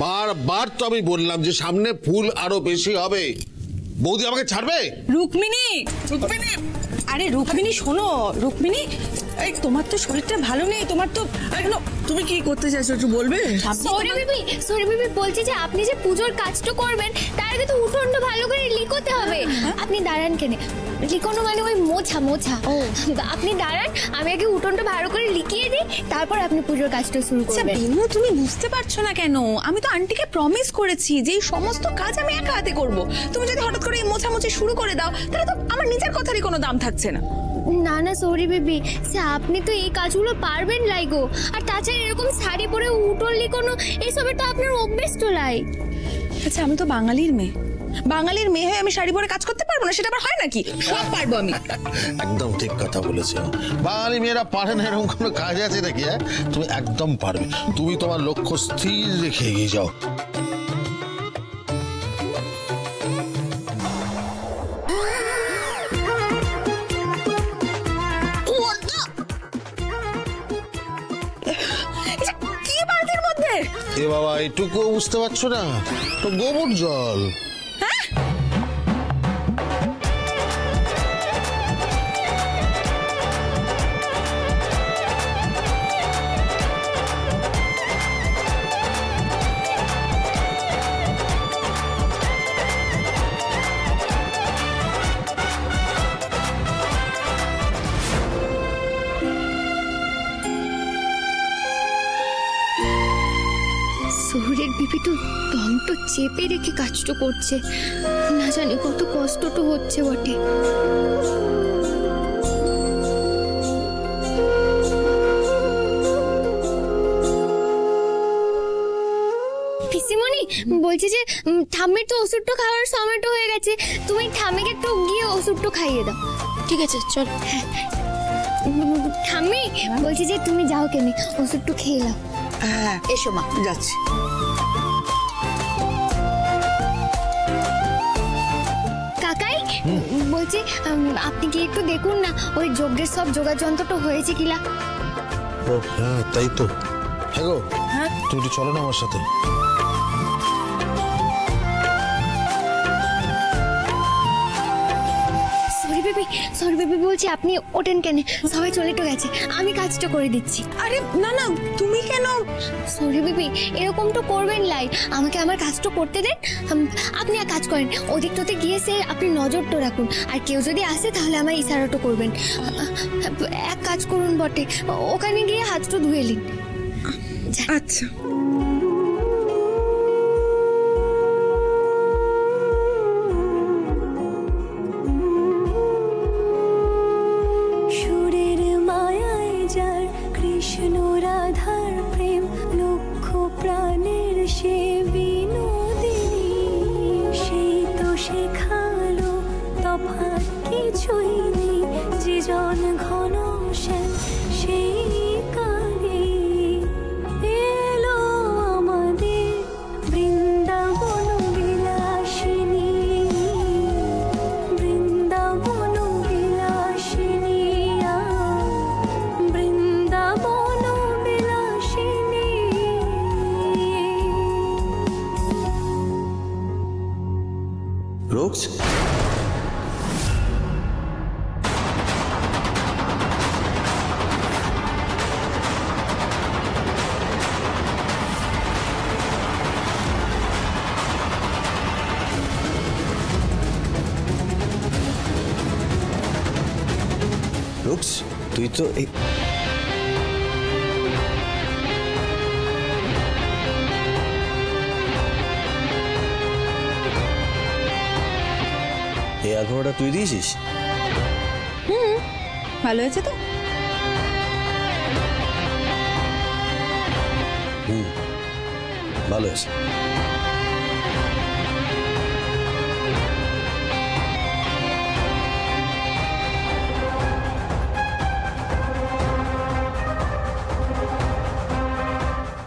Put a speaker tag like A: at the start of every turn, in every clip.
A: বারবার তো আমি বললাম যে সামনে ফুল আরো বেশি হবে। বৌদি আমাকে ছাড়বে?
B: রুক্মিণী, রুক্মিণী, আরে রুক্মিণী শোনো, রুক্মিণী এই তোমার তো শরীরটা ভালো নেই, তোমার তো এগুলো তুমি কি করতে চাইছো একটু বলবে?
C: সৌরি বিবি বলছি যে আপনি যে পুজোর কাজটা করবেন তার আগে তো উঠোনটা ভালো করে লিখতে হবে। আপনি দাঁড়ান কেন? লিখনো মানে ওই মোছা মোছা। আপনি দাঁড়ান, আমি আগে উঠোনটা ভালো করে লিখিয়ে দিই, তারপর আপনি পুজোর কাজটা শুরু করবেন।
B: বিনু তুমি বুঝতে পারছো না কেন? আমি তো আন্টিকে প্রমিস করেছি যে এই সমস্ত কাজ আমি একা হাতে করব। তুমি যদি হঠাৎ করে এই মোছামুছি শুরু করে দাও তাহলে তো আমার নিজের কথারই কোনো দাম থাকছে না।
C: না না সৌরি বিবি, সে আপনি তো এই কাজগুলো পারবেন লাইগো। আর তাছাড়া এরকম শাড়ি পরে উঠোন লিখনো এসবের তো আপনার অভ্যেস তো লাই।
B: আচ্ছা আমি তো বাঙালির মেয়ে, বাঙালির মেয়ে হয়ে আমি শাড়ি পরে কাজ করতে পারবো না? সেটা আবার হয় নাকি? সব পারবো আমি।
A: একদম ঠিক কথা বলেছো। বাঙালি মেয়েরা পারে না এরকম কোনো কাজ আছে নাকি? তুমি একদম পারবে। তুমি তোমার লক্ষ্য স্থির রেখে এগিয়ে যাও। এ বাবা, এটুকু বুঝতে পারছো না? তো গোবর জল।
C: শহরের বিপি তো দমটা চেপে রেখে কাজটা করছে, না জানি কত কষ্ট তো হচ্ছে বটে। পিসিমণি বলছি যে ঠাম্মির তো ওষুধটা খাওয়ার সময়টা হয়ে গেছে, তুমি ঠাম্মিকে একটু গিয়ে ওষুধটা খাইয়ে দাও। ঠিক আছে চল। ঠাম্মি বলছি যে তুমি যাও কেন, ওষুধটা খেয়ে নাও।
B: হ্যাঁ এসো মা, যাচ্ছি।
C: কাকাই বলছি আপনি কি একটু দেখুন না ওই যজ্ঞের সব যোগার যন্ত্রটা হয়েছে কিনা।
A: ও হ্যাঁ তাই তো। হ্যাঁ গো, তুমি একটু চলো না আমার সাথে।
C: সরি বেবি বলছি আপনি ওঠেন কেন? সবাই চলে তো গেছে, আমি কাজটা করে দিচ্ছি।
B: আরে না না, তুমি কেন?
C: সরি বেবি এরকম তো করবেন লাই, আমাকে আমার কাজটা করতে দেন। আপনি এক কাজ করেন, ওদিকটাতে গিয়ে সে আপনি নজরটা রাখুন, আর কেউ যদি আসে তাহলে আমার ইশারাটা করবেন। এক কাজ করুন বটে, ওখানে গিয়ে হাতটা ধুয়ে নিন।
B: আচ্ছা।
D: কৃষ্ণ রাধার প্রেম লক্ষ প্রাণের সে বিনোদিনী, সেই তো শেখালো তফাৎ কিছুই নেই, যে জন ঘন শ্যাম সেই কালে এলো আমাদের বৃন্দাবন বিলাসিনী, বৃন্দাবন বিলাসিনী, বৃন্দাবন বিলাসিনী।
E: রোজ রোজ তুই তো এই আগ্রহটা তুই দিয়েছিস?
B: ভালো হয়েছে তো?
E: ভালো হয়েছে।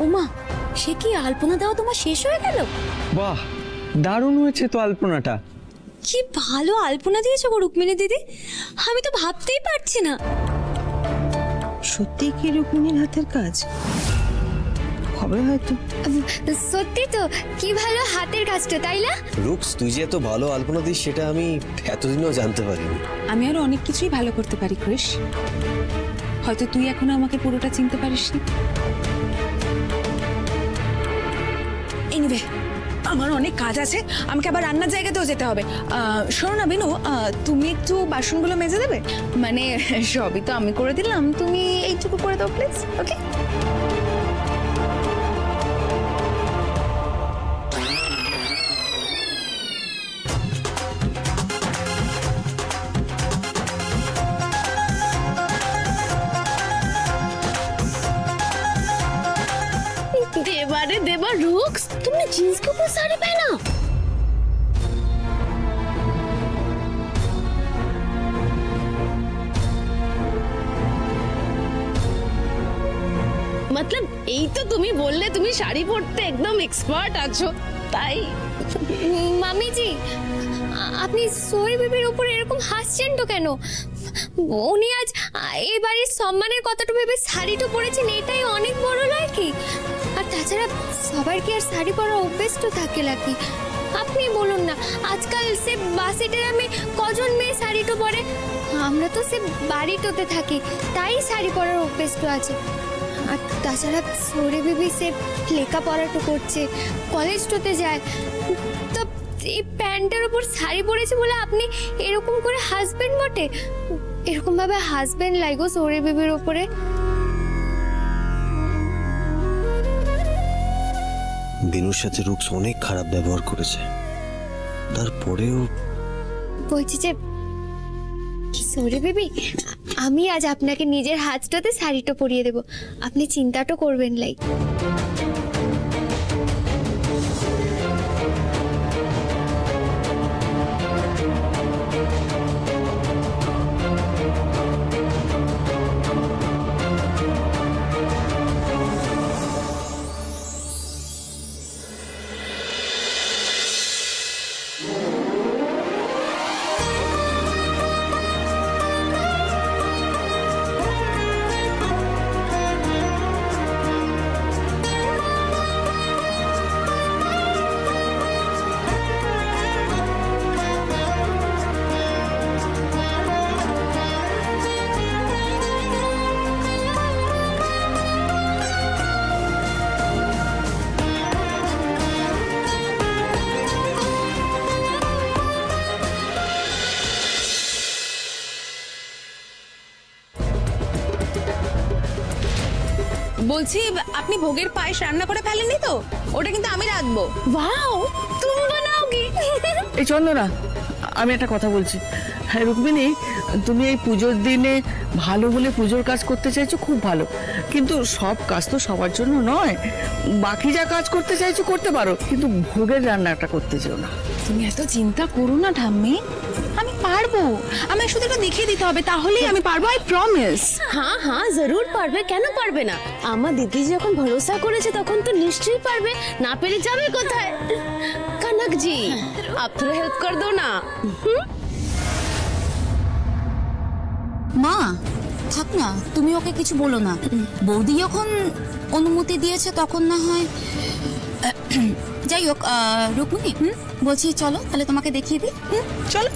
C: ওমা, সে কি আলপনা দেওয়া তোমার শেষ হয়ে গেল?
F: বাহ, দারুণ হয়েছে তো আলপনাটা।
C: কি ভালো আলপনা দিয়েছো গো রুক্মিণী দিদি, আমি তো ভাবতেই পারছি না।
B: সত্যি কি রুক্মিণীর হাতের কাজ? হবে হয়তো।
C: সত্যি তো, কি ভালো হাতের কাজটা, তাই না?
E: রুক্স, তুই যে এত ভালো আলপনা দিস সেটা আমি এতদিনও জানতে পারিনি।
B: আমি আরো অনেক কিছুই ভালো করতে পারি ক্রিশ, হয়তো তুই এখনো আমাকে পুরোটা চিনতে পারিসনি। এনিওয়ে, আমার অনেক কাজ আছে, আমাকে আবার রান্নার জায়গাতেও যেতে হবে। শোনো না বিনু, তুমি একটু বাসনগুলো মেজে দেবে? মানে সবই তো আমি করে দিলাম, তুমি এইটুকু করে দাও প্লিজ। ওকে?
C: देवारे देवा रुक्स, तुमने जीन्स के ऊपर साड़ी पहना?
G: मतलब এই তো তুমি বললে তুমি শাড়ি পরতে একদম এক্সপার্ট আছো, তাই
C: মামি জি, আপনি সোহি বেবির উপর এরকম হাসছেন তো কেন? উনি আজ এই বাড়ির সম্মানের কথাটা ভেবে শাড়িটা পরেছেন, এটাই অনেক বড় নয় কি? আর তাছাড়া সবার কি আর শাড়ি পরা অভ্যেস তো থাকে নাকি? আপনি বলুন না, আজকাল সে বাসে ট্রামে কজন মেয়ে শাড়িটা পরে? আমরা তো সে বাড়িটোতে থাকি, তাই শাড়ি পরার অভ্যেস তো আছে। আর তাছাড়া সোহি বেবি সে লেখাপড়াটা করছে, কলেজটাতে যায়, তো এই প্যান্টের উপর শাড়ি পরেছে বলে আপনি এরকম করে হাজবেন্ড বটে? এরকম ভাবে হাজবেন্ড লাগো সোহি বেবির উপরে?
E: বিনুর সাথে রুক্স অনেক খারাপ ব্যবহার করেছে, তারপরেও
C: বলছি যে সোহি বেবি, আমি আজ আপনাকে নিজের হাতটাতে শাড়িটা পরিয়ে দেব, আপনি চিন্তাটা করবেন লাই।
B: বলছি, আপনি ভোগের পায়েস রান্না করে ফেলেননি তো? ওটা কিন্তু আমি রাখবো।
G: ওয়াও, তুমি বানাওগে?
H: এই চন্দনা, আমি একটা কথা বলছি। হ্যাঁ রুক্মিণী, তুমি এই পুজোর দিনে ভালো বলে পুজোর কাজ করতে চাইছো, খুব ভালো, কিন্তু সব কাজ তো সবার জন্য নয়। বাকি যা কাজ করতে চাইছো করতে পারো, কিন্তু ভোগের রান্নাটা করতে চাও না।
B: তুমি এত চিন্তা করো না ঠাম্মি, আমি পারবো। আমি শুধু একটু দেখিয়ে দিতে হবে, তাহলেই আমি পারবো, আই প্রমিস।
G: হ্যাঁ হ্যাঁ জরুর পারবে, কেন পারবে না? আমার দিদি যখন ভরসা করেছে তখন তো নিশ্চয়ই পারবে, না পেরে যাবে কোথায়? কনক জি, আপ থোড়া হেল্প কর দো না।
I: মা থাক না, তুমি ওকে কিছু বলো না। বৌদি যখন অনুমতি দিয়েছে তখন না হয়। যাই হোক রুক্মিণী, বলছি চলো তাহলে তোমাকে দেখিয়ে দিই।
B: চলো।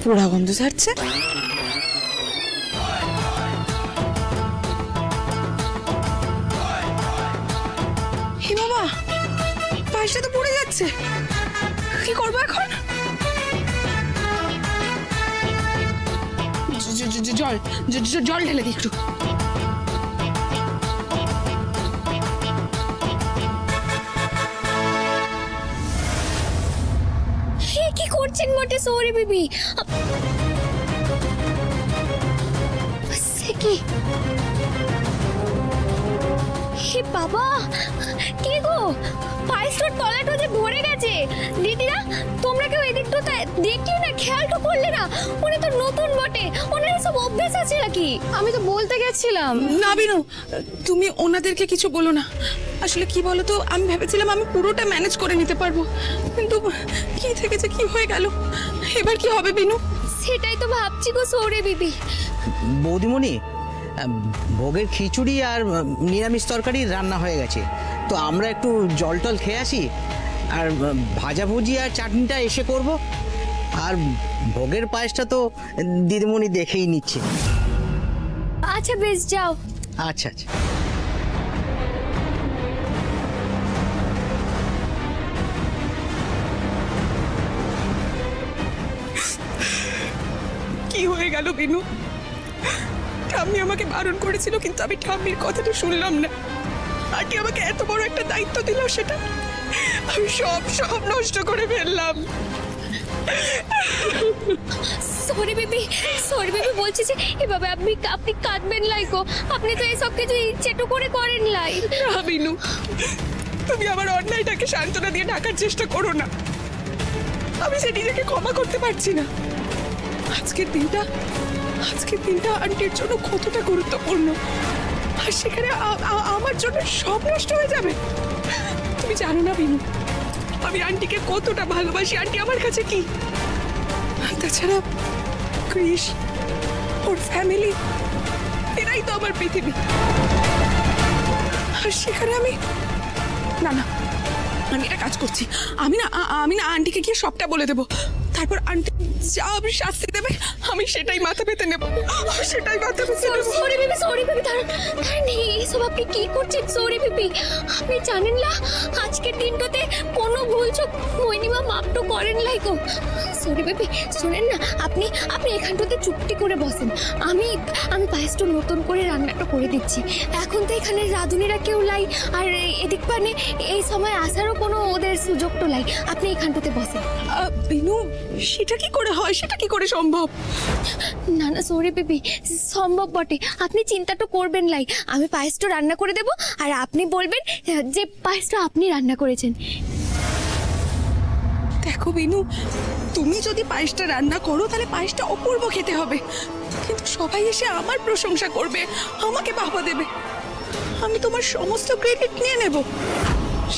B: পোড়া গন্ধ ছাড়ছে। হে বাবা, পায়েসটা তো পুড়ে যাচ্ছে, কি করবো এখন? জল ঢেলে দিই একটু।
C: কি করছেন মোটে সোহি বেবি? কি হে বাবা, কি গো, পায়েসটার তলাটা যে ভরে গেছে। দিদিরা, তোমরা কেউ এদিকটা দেখলে না, খেয়ালটা করলে না? উনি তো নতুন বটে, ওনার সব অভ্যেস আছে নাকি? আমি তো বলতে গেছিলাম।
B: না বিনু, তুমি ওনাদেরকে কিছু বলো না। আসলে কি বলো তো, আমি ভেবেছিলাম আমি পুরোটা ম্যানেজ করে নিতে পারবো, কিন্তু কি থেকে যে কি হয়ে গেল। এবার কি হবে বিনু?
C: সেটাই তো ভাবছি গো সৌরে বিবি।
J: বৌদিমণি, ভোগের খিচুড়ি আর নিরামিষ তরকারি রান্না হয়ে গেছে, তো আমরা একটু জল টল খেয়ে আসি, আর ভাজাভুজি আর চাটনিটা এসে করব। আর ভোগের পায়েসটা তো দিদিমণি দেখেই নিচ্ছে।
C: আচ্ছা বেশ, যাও।
J: আচ্ছা আচ্ছা।
B: কি হয়ে গেল বিনু? ঠাম্মি আমাকে বারণ করেছিল, কিন্তু আমি ঠাম্মির কথাটা শুনলাম না। আন্টি আমাকে এত বড় একটা দায়িত্ব দিল, সেটা আমি সব নষ্ট করে ফেললাম।
C: সরি বেবি বলছি যে এভাবে আপনি কাঁদবেন লাইকো। আপনি তো এইসব কিছু ইচ্ছেটু করে করেন লাই।
B: না বিনু, তুমি আমার অন্যায়টাকে সান্ত্বনা দিয়ে ঢাকার চেষ্টা করো না। আমি সে নিজেকে ক্ষমা করতে পারছি না। আজকের দিনটা আন্টির জন্য কতটা গুরুত্বপূর্ণ, আর সেখানে আমার জন্য সব নষ্ট হয়ে যাবে। তুমি জানো না বিনু, আমি আন্টিকে কতটা ভালোবাসি। আন্টি আমার কাছে কি, তাছাড়া ক্রিস, ওর ফ্যামিলি, এরাই তো আমার পৃথিবী। আর সেখানে আমি এটা কাজ করছি। আমি না আন্টিকে গিয়ে সবটা বলে দেবো, তারপর আন্টি যা শাস্তি দেবে আমি সেটাই মাথা পেতে নেব।
C: সরি বেবি, দাঁড়ান, এসব আপনি কি করছেন? সরি বেবি, আপনি জানেন না আজকের দিনটাতে কোনো ভুল চোখ মইনিমা মাপটো করেন লাইকো। সরি বেবি, শুনেন না, আপনি এখানটাতে চুপটি করে বসেন। আমি পায়েসটা নতুন করে রান্নাটা করে দিচ্ছি। এখন তো এখানে রাঁধুনিরা কেউ লাই, আর এদিক পানে এই সময় আসারও কোনো ওদের সুযোগ তো লাই। আপনি এখানটাতে বসেন।
B: বিনু, সেটা কি করে হয়? সেটা কি করে সম্ভব?
C: না সরি বেবি, সম্ভব বটে। আপনি চিন্তাটা করবেন লাই, আমি পায়েসটা রান্না করে দেব, আর আপনি বলবেন যে পায়েসটা আপনি রান্না করেছেন।
B: দেখো বিনু, তুমি যদি পায়েসটা রান্না করো তাহলে পায়েসটা অপূর্ব খেতে হবে, কিন্তু সবাই এসে আমার প্রশংসা করবে, আমাকে বাহবা দেবে। আমি তোমার সমস্ত ক্রেডিট নিয়ে নেব।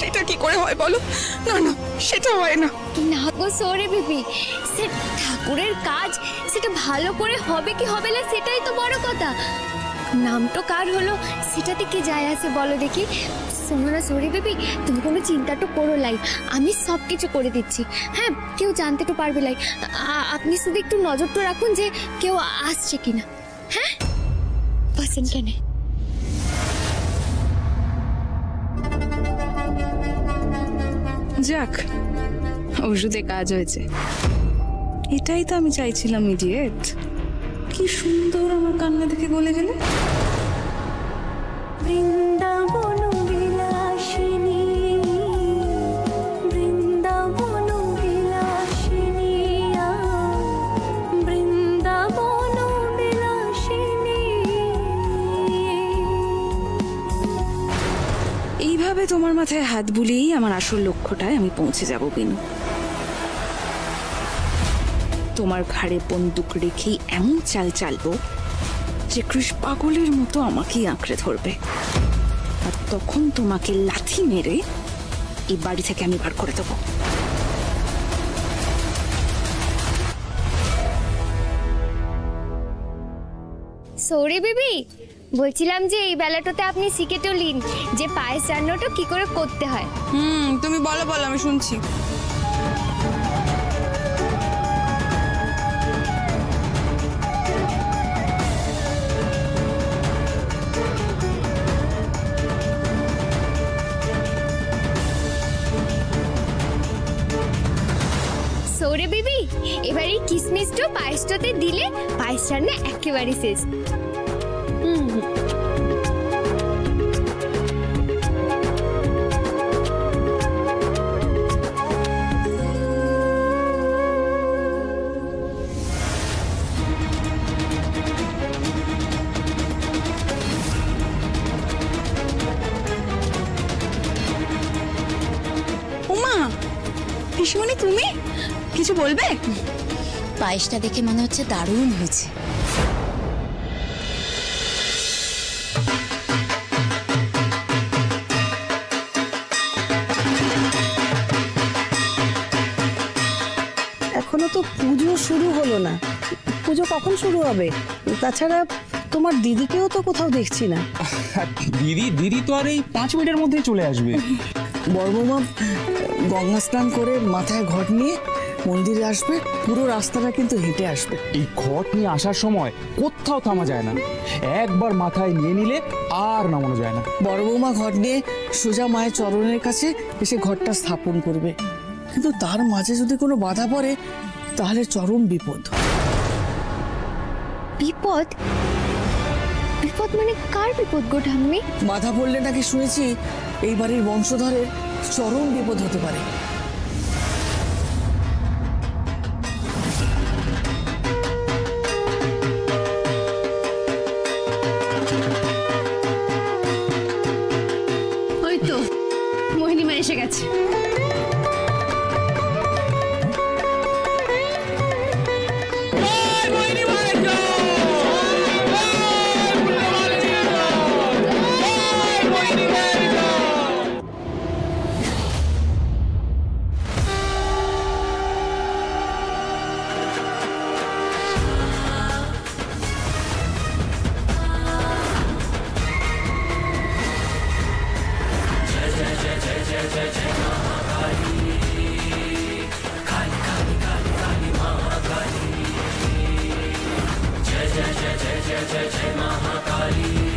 B: সেটা কি করে হয় বলো? না, সেটা হয় না।
C: না গো সরি বেবি, সে ঠাকুরের কাজ, সেটা ভালো করে হবে কি হবে না সেটাই তো বড় কথা। নামটা কার হলো সেটাতে কি যায় আসে বলো দেখি। শোনো না সরি বেবি, তুমি কোনো চিন্তাটা করো লাই, আমি সব কিছু করে দিচ্ছি। হ্যাঁ, কেউ জানতে তো পারবে লাই। আপনি শুধু একটু নজর তো রাখুন যে কেউ আসছে কিনা। হ্যাঁ, বসেন কেন।
B: যাক, ওষুধে কাজ হয়েছে, এটাই তো আমি চাইছিলাম। ইডিয়েট, কি সুন্দর আমার কান্না দেখে গলে গেলে।
D: বৃন্দাবন বিলাসিনী, বৃন্দাবন বিলাসিনী, বৃন্দাবন বিলাসিনী।
B: এইভাবে তোমার মাথায় হাত বুলিয়েই আমার আসল লক্ষ্যটায় আমি পৌঁছে যাব বিনু। তোমার ঘাড়ে বন্দুক রেখেই এমন চাল চালবো যে কৃষ পাগলের মতো আমাকেই আঁকড়ে ধরবে, আর তখন তোমাকে লাথি মেরে এই বাড়ি থেকে আমি বার করে দেবো।
C: সরি বেবি, বলছিলাম যে এই বেলাটাতে আপনি শিখে তো নিন যে পায়েস রান্নাটা কি করে করতে হয়।
B: তুমি বলো আমি শুনছি।
C: সৌরে বিবি, এবার এই কিসমিসটা পায়েসটাতে দিলে পায়েস রান্না একেবারে শেষ।
B: কিছু বলবে?
I: পায়েসটা দেখে মনে হচ্ছে দারুণ হয়েছে।
H: এখনো তো পুজো শুরু হলো না, পুজো কখন শুরু হবে? তাছাড়া তোমার দিদিকেও তো কোথাও দেখছি না।
F: দিদি তো আর এই 5 মিনিটের মধ্যেই চলে আসবে।
H: বড় বৌমা গঙ্গা স্নান করে মাথায় ঘট নিয়ে মন্দিরে আসবে, পুরো রাস্তাটা কিন্তু হেঁটে আসবে।
F: এই ঘট নিয়ে আসার সময় কোথাও থামা যায় না, একবার মাথায় নিয়ে নিলে আর নামানো যায় না।
H: বড় বৌমা ঘট নিয়ে সোজা মায়ের চরণের কাছে এসে ঘরটা স্থাপন করবে, কিন্তু তার মাঝে যদি কোনো বাধা পড়ে তাহলে চরম বিপদ।
C: বিপদ? বিপদ মানে কার বিপদ গো ঠাম্মি?
H: বাধা পড়লে নাকি শুনেছি এই বাড়ির বংশধরের চরম বিপদ হতে পারে।
G: ওই তো মোহিনীমা এসে গেছে।
D: जय जय जय जय जय जय जय महाकाली।